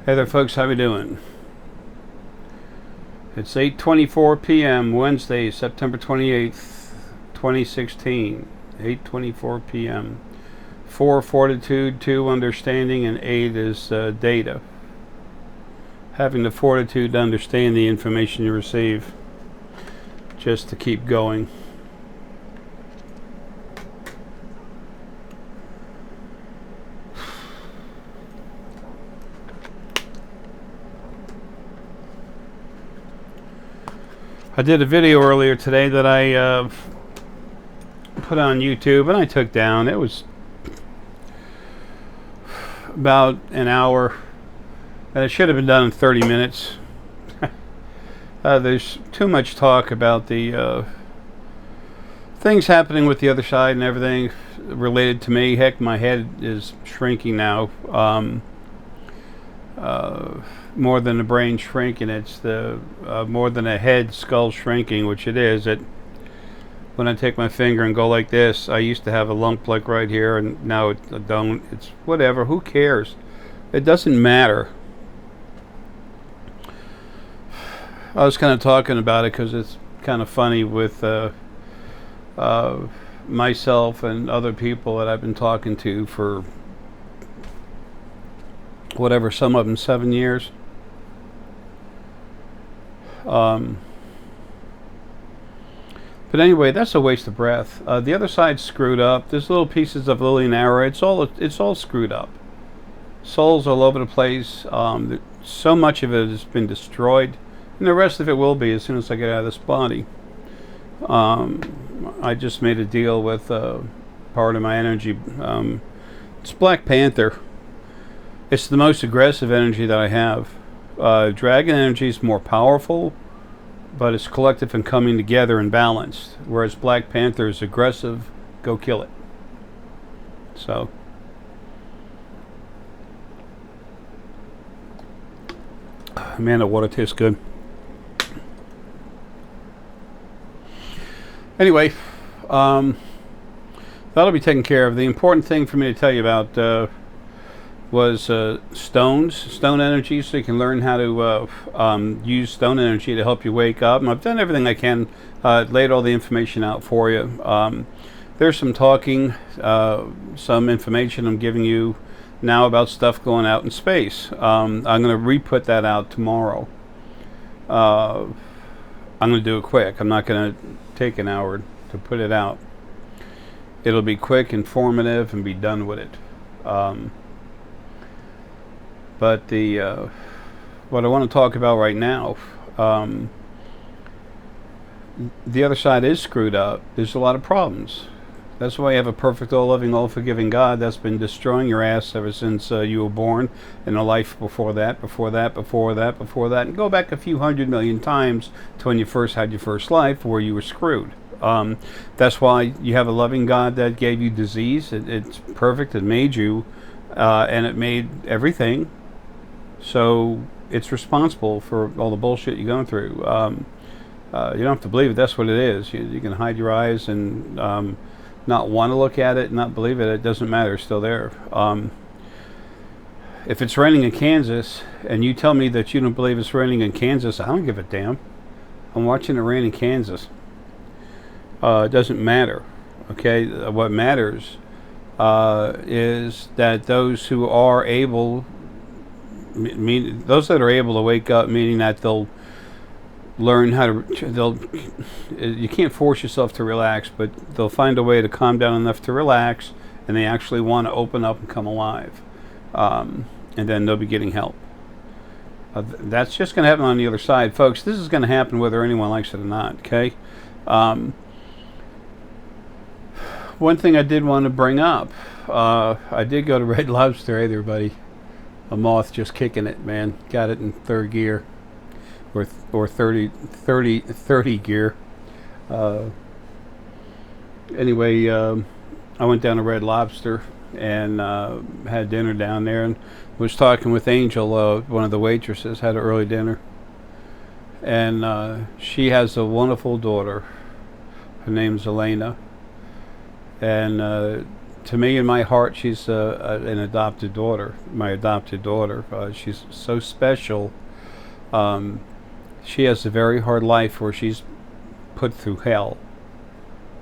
Hey there, folks. How we doing? It's 8:24 p.m. Wednesday, September 28th, 2016. 8:24 p.m. 4 fortitude, 2 understanding, and 8 is data. Having the fortitude to understand the information you receive, just to keep going. I did a video earlier today that I put on YouTube and I took down. It was about an hour, and it should have been done in 30 minutes. There's too much talk about the things happening with the other side and everything related to me. Heck, my head is shrinking now. More than the brain shrinking, it's the more than a head skull shrinking, which it is. When I take my finger and go like this, I used to have a lump like right here, and now I don't. It's whatever. Who cares? It doesn't matter. I was kind of talking about it because it's kind of funny with myself and other people that I've been talking to for whatever, some of them 7 years. But anyway, that's a waste of breath. The other side's screwed up. There's little pieces of lily and arrow. It's all screwed up. Souls all over the place. So much of it has been destroyed, and the rest of it will be as soon as I get out of this body. I just made a deal with part of my energy. It's Black Panther. It's the most aggressive energy that I have. Dragon energy is more powerful, but it's collective and coming together and balanced. Whereas Black Panther is aggressive, go kill it. So, man, the water tastes good. Anyway, that'll be taken care of. The important thing for me to tell you about was stone energy, so you can learn how to use stone energy to help you wake up. And I've done everything I can, laid all the information out for you. There's some talking, some information I'm giving you now about stuff going out in space. I'm going to re-put that out tomorrow. I'm going to do it quick. I'm not going to take an hour to put it out. It'll be quick, informative, and be done with it. But what I want to talk about right now, the other side is screwed up. There's a lot of problems. That's why you have a perfect, all-loving, all-forgiving God that's been destroying your ass ever since you were born, and a life before that, and go back a few 100 million times to when you first had your first life, where you were screwed. That's why you have a loving God that gave you disease. It's perfect. It made you, and it made everything. So it's responsible for all the bullshit you're going through. You don't have to believe it. That's what it is. You can hide your eyes and not want to look at it, not believe it. It doesn't matter. It's still there. If it's raining in Kansas and you tell me that you don't believe it's raining in Kansas, I don't give a damn. I'm watching it rain in Kansas. It doesn't matter. Okay? What matters is that those who are able... those that are able to wake up, meaning that they'll learn how to, you can't force yourself to relax, but they'll find a way to calm down enough to relax, and they actually want to open up and come alive, and then they'll be getting help. That's just going to happen on the other side, folks. This is going to happen whether anyone likes it or not. Okay. One thing I did want to bring up, I did go to Red Lobster. Hey there, buddy. A moth just kicking it, man. Got it in third gear, or 30 gear. Anyway, I went down to Red Lobster and had dinner down there, and was talking with Angel, one of the waitresses. Had an early dinner, and she has a wonderful daughter. Her name's Alayna, and To me, in my heart, she's an adopted daughter. My adopted daughter. She's so special. Um, she has a very hard life where she's put through hell.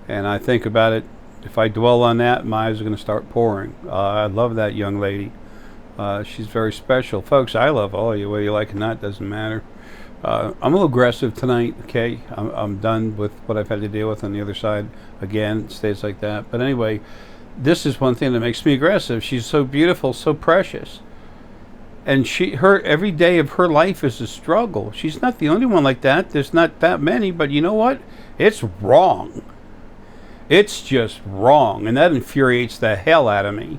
And I think about it. If I dwell on that, my eyes are going to start pouring. I love that young lady. She's very special. Folks, I love all of you. Whether you like it or not, doesn't matter. I'm a little aggressive tonight, okay? I'm done with what I've had to deal with on the other side. Again, it stays like that. But anyway, this is one thing that makes me aggressive. She's so beautiful, so precious. And her every day of her life is a struggle. She's not the only one like that. There's not that many, but you know what? It's wrong. It's just wrong, and that infuriates the hell out of me.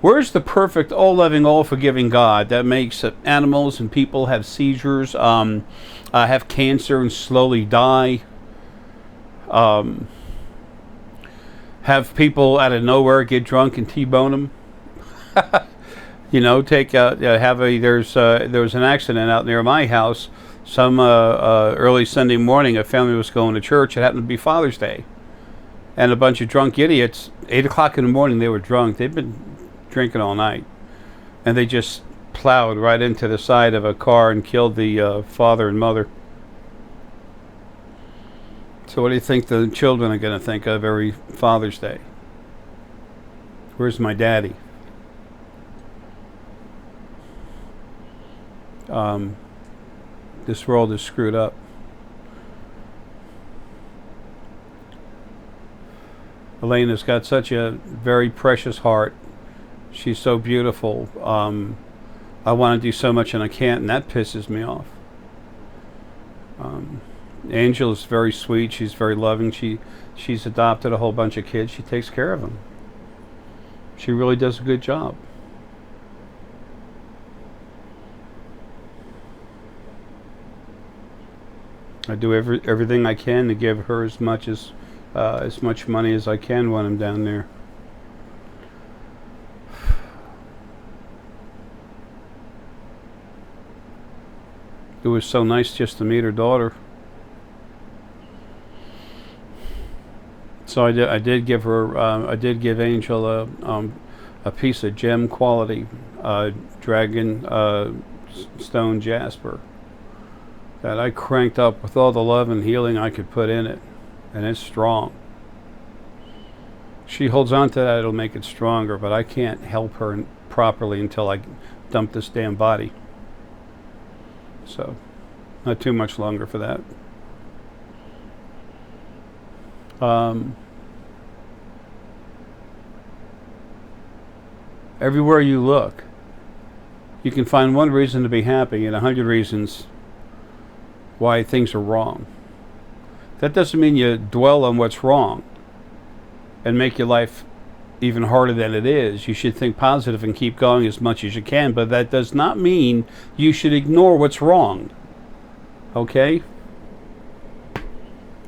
Where's the perfect, all-loving, all-forgiving God that makes animals and people have seizures, have cancer and slowly die, have people out of nowhere get drunk and T-bone them? You know, there was an accident out near my house. Some early Sunday morning, a family was going to church. It happened to be Father's Day. And a bunch of drunk idiots, 8 o'clock in the morning, they were drunk. They've been drinking all night. And they just plowed right into the side of a car and killed the father and mother. So what do you think the children are going to think of every Father's Day? Where's my daddy? This world is screwed up. Alayna's got such a very precious heart. She's so beautiful. I want to do so much and I can't, and that pisses me off. Angel is very sweet. She's very loving. She's adopted a whole bunch of kids. She takes care of them. She really does a good job. I do everything I can to give her as much money as I can when I'm down there. It was so nice just to meet her daughter. So I did give her, I did give Angel a piece of gem quality dragon stone jasper that I cranked up with all the love and healing I could put in it, and it's strong. She holds on to that, it'll make it stronger, but I can't help her properly until I dump this damn body. So, not too much longer for that. Everywhere you look, you can find one reason to be happy and 100 reasons why things are wrong. That doesn't mean you dwell on what's wrong and make your life even harder than it is. You should think positive and keep going as much as you can, but that does not mean you should ignore what's wrong. Okay?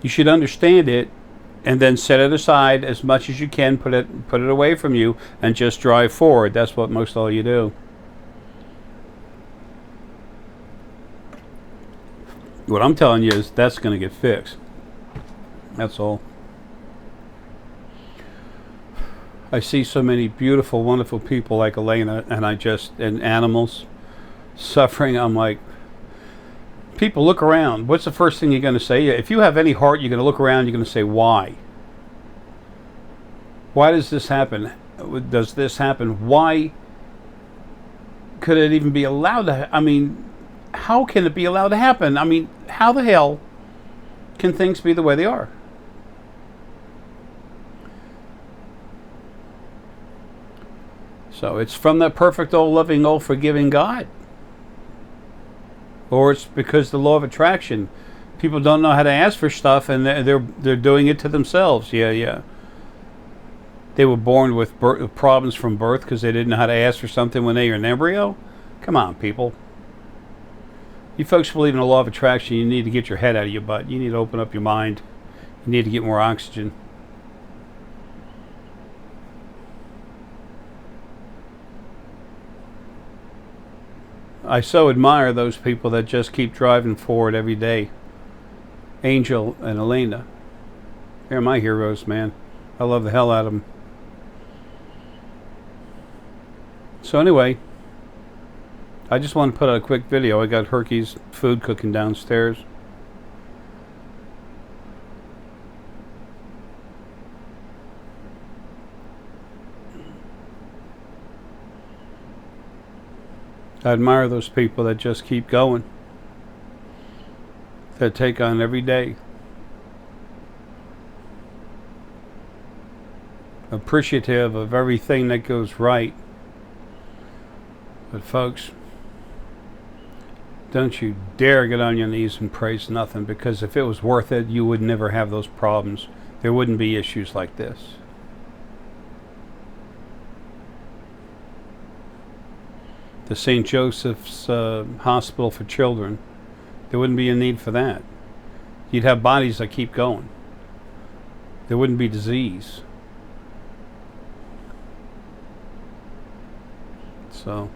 You should understand it and then set it aside as much as you can, put it away from you, and just drive forward. That's what most all you do. What I'm telling you is that's going to get fixed. That's all. I see so many beautiful, wonderful people like Alayna, and animals suffering. I'm like, people, look around. What's the first thing you're going to say? If you have any heart, you're going to look around, you're going to say, why? Why does this happen? Does this happen? Why could it even be allowed to how can it be allowed to happen? How the hell can things be the way they are? So it's from that perfect, all loving, all forgiving God. Or it's because the law of attraction. People don't know how to ask for stuff, and they're doing it to themselves. Yeah. They were born with problems from birth because they didn't know how to ask for something when they were an embryo. Come on, people. You folks believe in the law of attraction. You need to get your head out of your butt. You need to open up your mind. You need to get more oxygen. I so admire those people that just keep driving forward every day. Angel and Alayna. They're my heroes, man. I love the hell out of them. So anyway, I just want to put out a quick video. I got Herky's food cooking downstairs. I admire those people that just keep going, that take on every day. Appreciative of everything that goes right. But folks, don't you dare get on your knees and praise nothing, because if it was worth it, you would never have those problems. There wouldn't be issues like this. The St. Joseph's Hospital for Children, there wouldn't be a need for that. You'd have bodies that keep going. There wouldn't be disease. So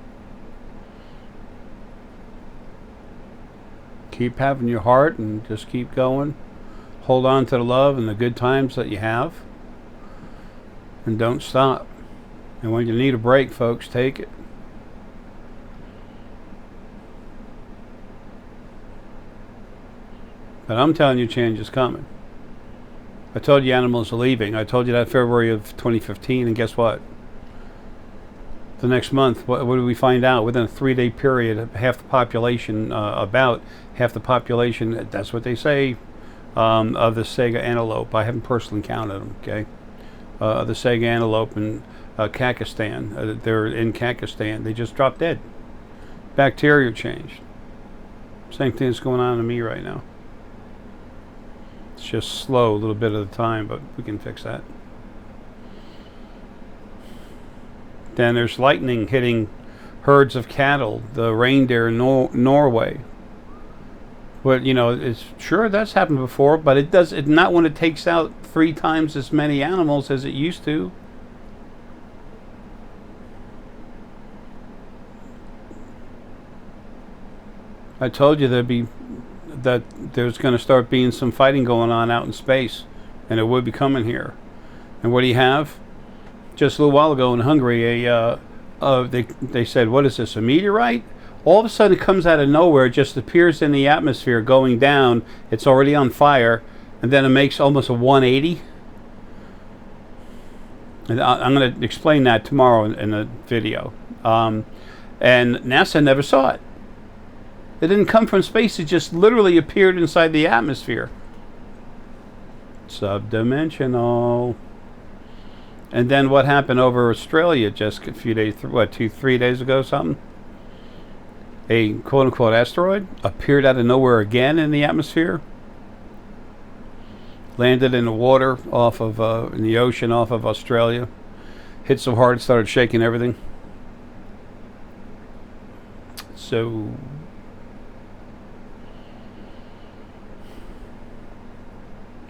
keep having your heart and just keep going. Hold on to the love and the good times that you have, and don't stop. And when you need a break, folks, take it. But I'm telling you, change is coming. I told you animals are leaving. I told you that February of 2015, and guess what? The next month, what do we find out? Within a 3-day period, half the population, about half the population, that's what they say, of the Sega antelope. I haven't personally counted them, okay? The Sega antelope in Kakistan. They're in Kakistan. They just dropped dead. Bacteria changed. Same thing that's going on to me right now. It's just slow a little bit at a time, but we can fix that. Then there's lightning hitting herds of cattle, the reindeer in Norway. But you know, it's sure that's happened before, but it does it not when it takes out 3 times as many animals as it used to. I told you that there's going to start being some fighting going on out in space, and it would be coming here. And what do you have? Just a little while ago in Hungary, they said, what is this, a meteorite? All of a sudden it comes out of nowhere, it just appears in the atmosphere going down. It's already on fire, and then it makes almost a 180. And I'm going to explain that tomorrow in the video. And NASA never saw it. It didn't come from space, it just literally appeared inside the atmosphere. Subdimensional. And then what happened over Australia just a few days, 2-3 days ago, something? A quote-unquote asteroid appeared out of nowhere again in the atmosphere. Landed in the water off of, in the ocean off of Australia. Hit so hard it started shaking everything. So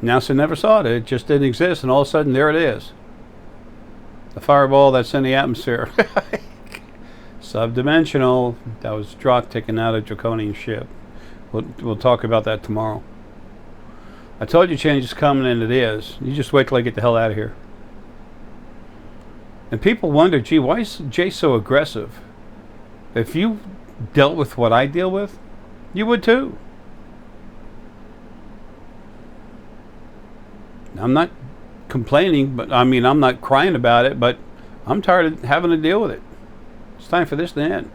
NASA never saw it. It just didn't exist, and all of a sudden there it is. The fireball that's in the atmosphere. Subdimensional. That was Drock taking out a draconian ship. We'll talk about that tomorrow. I told you change is coming, and it is. You just wait till I get the hell out of here. And people wonder, gee, why is Jay so aggressive? If you dealt with what I deal with, you would too. I'm not complaining, but I mean, I'm not crying about it, but I'm tired of having to deal with it. It's time for this to end.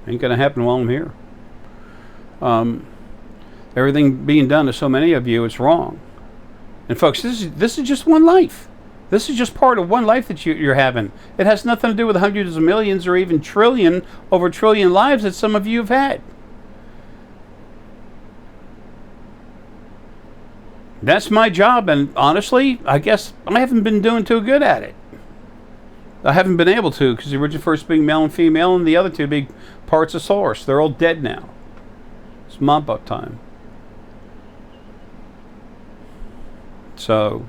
Ain't gonna happen while I'm here. Everything being done to so many of you, it's wrong. And folks, this is just one life. This is just part of one life that you're having. It has nothing to do with hundreds of millions or even trillion over trillion lives that some of you have had. That's my job, and honestly, I guess I haven't been doing too good at it. I haven't been able to, because the original first being male and female, and the other two big parts of source. They're all dead now. It's mop up time. So,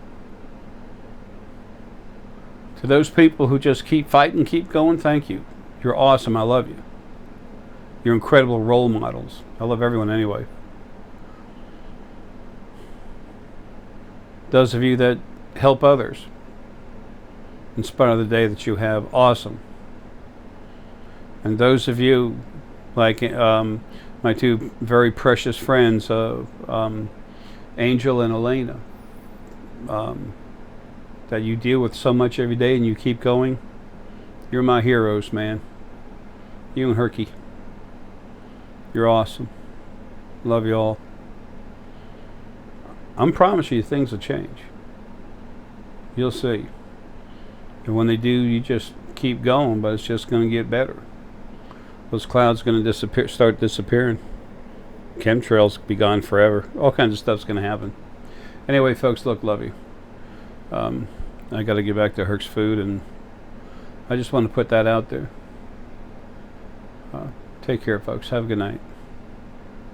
to those people who just keep fighting, keep going, thank you. You're awesome. I love you. You're incredible role models. I love everyone anyway. Those of you that help others, in spite of the day that you have, awesome. And those of you, like my two very precious friends, Angel and Alayna, that you deal with so much every day and you keep going, you're my heroes, man. You and Herky. You're awesome. Love you all. I'm promising you things will change. You'll see. And when they do, you just keep going, but it's just going to get better. Those clouds going to disappear, start disappearing. Chemtrails be gone forever. All kinds of stuff's going to happen. Anyway, folks, look, love you. I got to get back to Herc's food, and I just want to put that out there. Take care, folks. Have a good night.